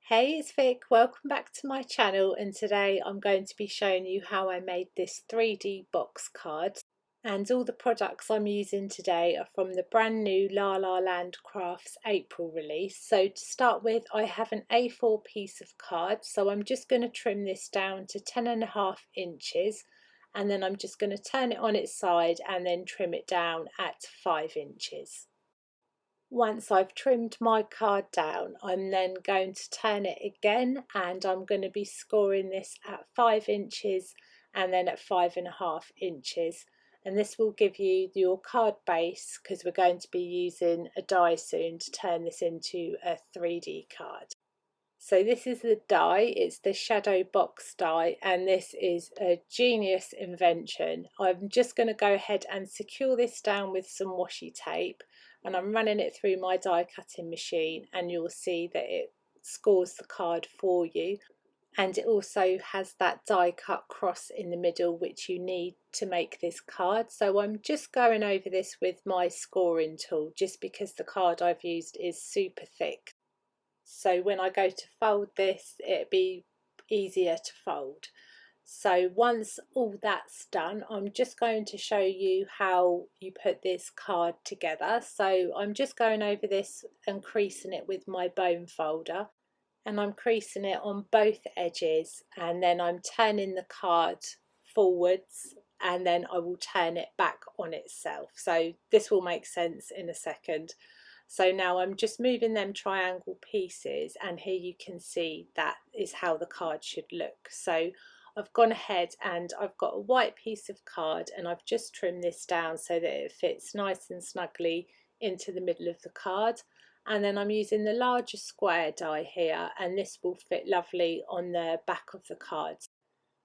Hey, it's Vic. Welcome back to my channel, and today I'm going to be showing you how I made this 3D box card. And all the products I'm using today are from the brand new La La Land Crafts April release. So to start with, I have an A4 piece of card, so I'm just going to trim this down to 10.5 inches, and then I'm just going to turn it on its side and then trim it down at 5 inches. Once I've trimmed my card down, I'm then going to turn it again, and I'm going to be scoring this at 5 inches and then at 5.5 inches. And this will give you your card base, because we're going to be using a die soon to turn this into a 3D card. So this is the die, it's the Shadow Box die, and this is a genius invention. I'm just going to go ahead and secure this down with some washi tape, and I'm running it through my die cutting machine, and you'll see that it scores the card for you. And it also has that die cut cross in the middle, which you need to make this card. So I'm just going over this with my scoring tool, just because the card I've used is super thick. So when I go to fold this, it'll be easier to fold. So once all that's done, I'm just going to show you how you put this card together. So I'm just going over this and creasing it with my bone folder, and I'm creasing it on both edges, and then I'm turning the card forwards, and then I will turn it back on itself. So this will make sense in a second. So now I'm just moving them triangle pieces, and here you can see that is how the card should look. So I've gone ahead and I've got a white piece of card, and I've just trimmed this down so that it fits nice and snugly into the middle of the card. And then I'm using the larger square die here, and this will fit lovely on the back of the card.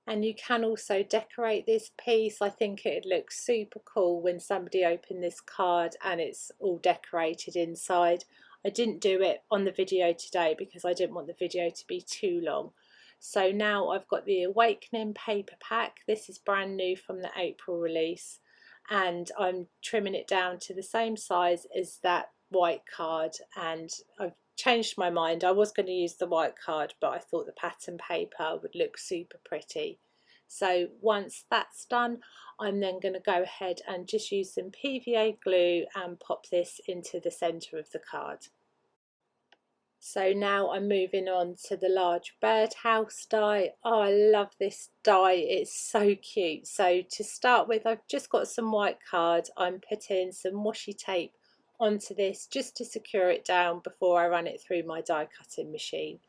And you can also decorate this piece. I think it'd look super cool when somebody opened this card and it's all decorated inside. I didn't do it on the video today because I didn't want the video to be too long. So now I've got the Awakening paper pack. This is brand new from the April release, and I'm trimming it down to the same size as that white card, and I've changed my mind. I was going to use the white card, but I thought the pattern paper would look super pretty. So once that's done, I'm then going to go ahead and just use some PVA glue and pop this into the centre of the card. So now I'm moving on to the large Birdhouse die. Oh, I love this die, it's so cute. So to start with, I've just got some white card. I'm putting some washi tape onto this just to secure it down before I run it through my die cutting machine.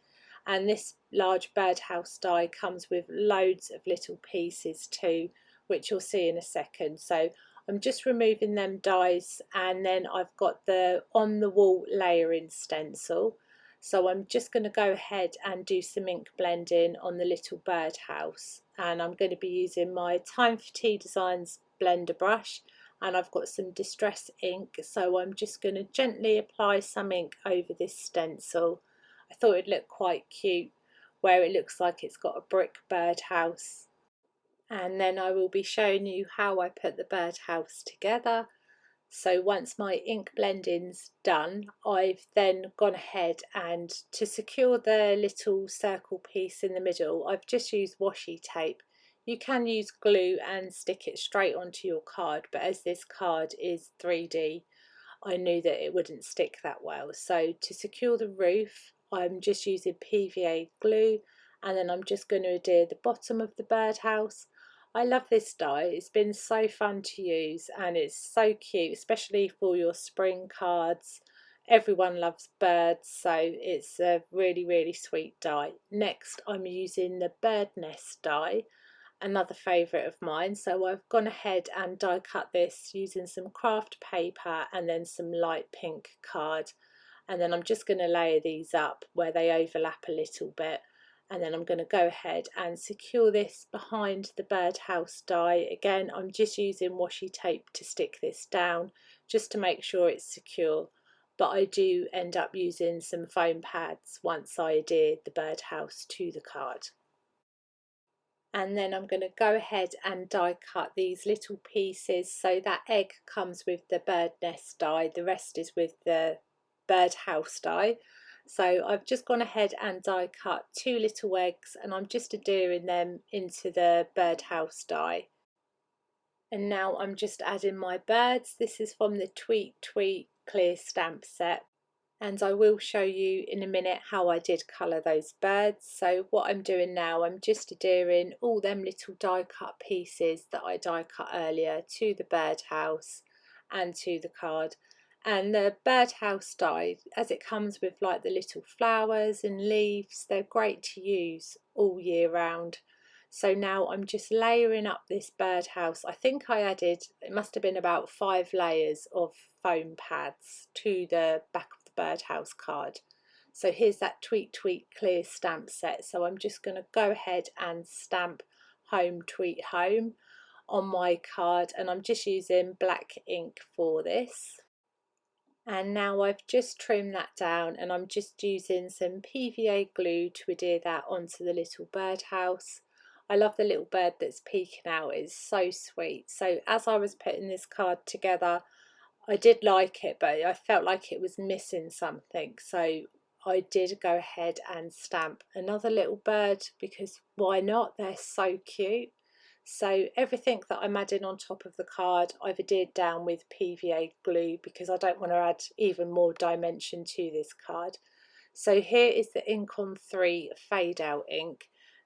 And this large Birdhouse die comes with loads of little pieces too, which you'll see in a second. So I'm just removing them dies, and then I've got the on the wall layering stencil. So I'm just going to go ahead and do some ink blending on the little birdhouse, and I'm going to be using my Time for Tea Designs blender brush, and I've got some distress ink, so I'm just going to gently apply some ink over this stencil. I thought it'd look quite cute where it looks like it's got a brick birdhouse. And then I will be showing you how I put the birdhouse together. So once my ink blending's done, I've then gone ahead, and to secure the little circle piece in the middle, I've just used washi tape. You can use glue and stick it straight onto your card, but as this card is 3D, I knew that it wouldn't stick that well. So to secure the roof, I'm just using PVA glue, and then I'm just going to adhere the bottom of the birdhouse. I love this die, it's been so fun to use, and it's so cute, especially for your spring cards. Everyone loves birds, so it's a really sweet die. Next, I'm using the bird nest die, another favourite of mine. So I've gone ahead and die cut this using some craft paper and then some light pink card, and then I'm just going to layer these up where they overlap a little bit. And then I'm going to go ahead and secure this behind the birdhouse die. Again, I'm just using washi tape to stick this down just to make sure it's secure, but I do end up using some foam pads once I adhere the birdhouse to the card. And then I'm going to go ahead and die cut these little pieces. So that egg comes with the bird nest die, the rest is with the birdhouse die. So I've just gone ahead and die cut 2 little eggs, and I'm just adhering them into the Birdhouse die. And now I'm just adding my birds. This is from the Tweet Tweet clear stamp set, and I will show you in a minute how I did colour those birds. So what I'm doing now, I'm just adhering all them little die cut pieces that I die cut earlier to the birdhouse and to the card. And the Birdhouse die, as it comes with like the little flowers and leaves, they're great to use all year round. So now I'm just layering up this birdhouse. I think I added, it must have been about 5 layers of foam pads to the back of the birdhouse card. So here's that Tweet Tweet clear stamp set. So I'm just going to go ahead and stamp Home Tweet Home on my card, and I'm just using black ink for this. And now I've just trimmed that down, and I'm just using some PVA glue to adhere that onto the little birdhouse. I love the little bird that's peeking out, it's so sweet. So as I was putting this card together, I did like it, but I felt like it was missing something. So I did go ahead and stamp another little bird, because why not? They're so cute. So everything that I'm adding on top of the card, I've adhered down with PVA glue because I don't want to add even more dimension to this card. So here is the Ink on 3 Fadeout ink.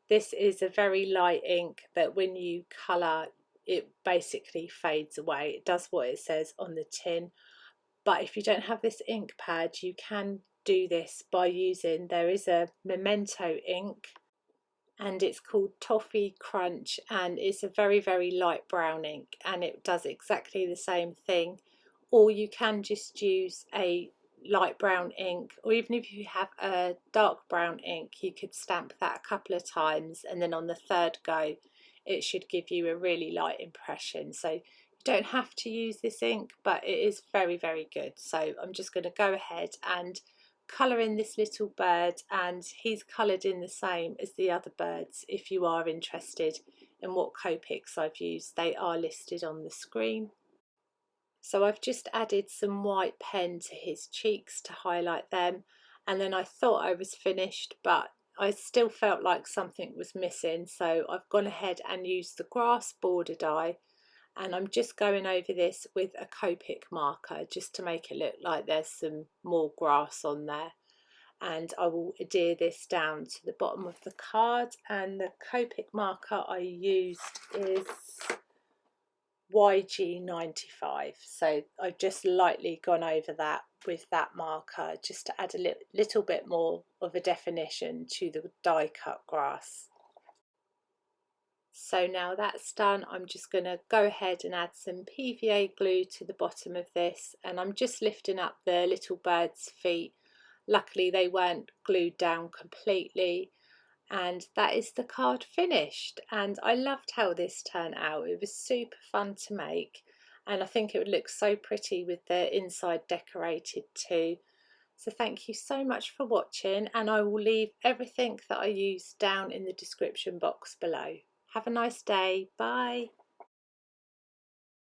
This is a very light ink that when you colour, it basically fades away. It does what it says on the tin. But if you don't have this ink pad, you can do this by using, there is a Memento ink, and it's called Toffee Crunch, and it's a very, very light brown ink, and it does exactly the same thing. Or you can just use a light brown ink, or even if you have a dark brown ink, you could stamp that a couple of times, and then on the third go it should give you a really light impression. So you don't have to use this ink, but it is very, very good. So I'm just going to go ahead and colour in this little bird, and he's coloured in the same as the other birds. If you are interested in what Copics I've used, they are listed on the screen. So I've just added some white pen to his cheeks to highlight them, and then I thought I was finished, but I still felt like something was missing, so I've gone ahead and used the grass border die, and I'm just going over this with a Copic marker just to make it look like there's some more grass on there. And I will adhere this down to the bottom of the card, and the Copic marker I used is YG95, so I've just lightly gone over that with that marker just to add a little bit more of a definition to the die cut grass. So now that's done, I'm just going to go ahead and add some PVA glue to the bottom of this, and I'm just lifting up the little bird's feet. Luckily they weren't glued down completely, and that is the card finished. And I loved how this turned out. It was super fun to make, and I think it would look so pretty with the inside decorated too. So thank you so much for watching, and I will leave everything that I used down in the description box below. Have a nice day. Bye.